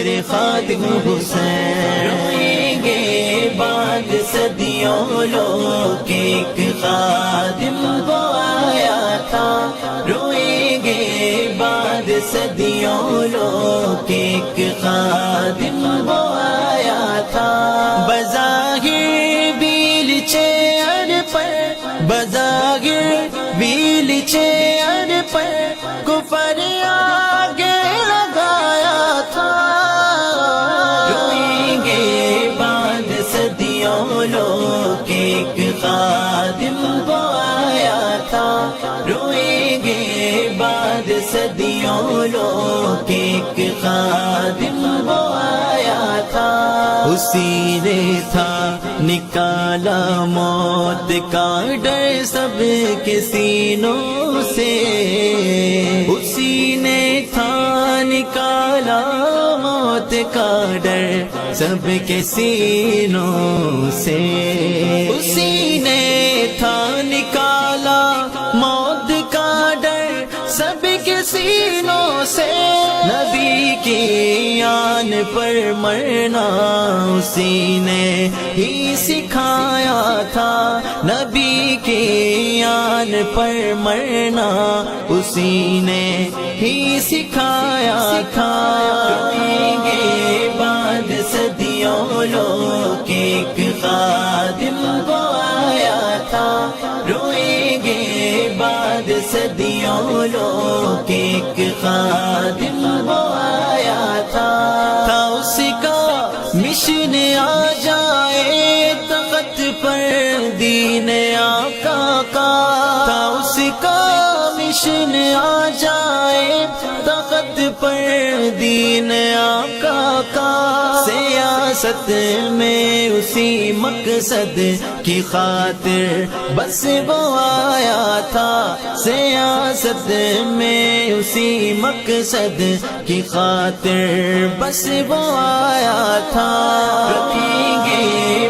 میرے خادم حسین، روئیں گے بعد صدیوں لوگ ایک خادم وہ آیا تھا، روئیں گے بعد صدیوں لوگ ایک خادم وہ آیا تھا، بظاہر بیل چیئر پر، بظاہر بیل چیئر پر کفر آگے لگایا تھا، روئیں گے بعد صدیوں لوگ ایک خادم وہ آیا تھا، روئیں گے بعد صدیوں لوگ ایک خادم وہ آیا تھا، اسی نے تھا نکالا موت کا ڈر سب کے سینوں سے، اسی نے تھا نکالا موت کا ڈر سب کے سینوں سے، اسی نے تھا نکالا موت کا ڈر سب کے سینوں سے، نبی کی آن پر مرنا اسی نے ہی سکھایا تھا، نبی کی آن پر مرنا اسی نے ہی سکھایا تھا، روئیں گے بعد صدیوں لوگ ایک خادم وہ آیا تھا، روئیں گے بعد صدیوں لوگ ایک خادم وہ آیا تھا، اس کا مشن آ جائے تخت پر دین آقا کا، اس کا مشن آ جائے تخت پر دین آقا کا، سیاست میں اسی مقصد کی خاطر بس وہ آیا تھا، سیاست میں اسی مقصد کی خاطر بس وہ آیا تھا، رکھیں گے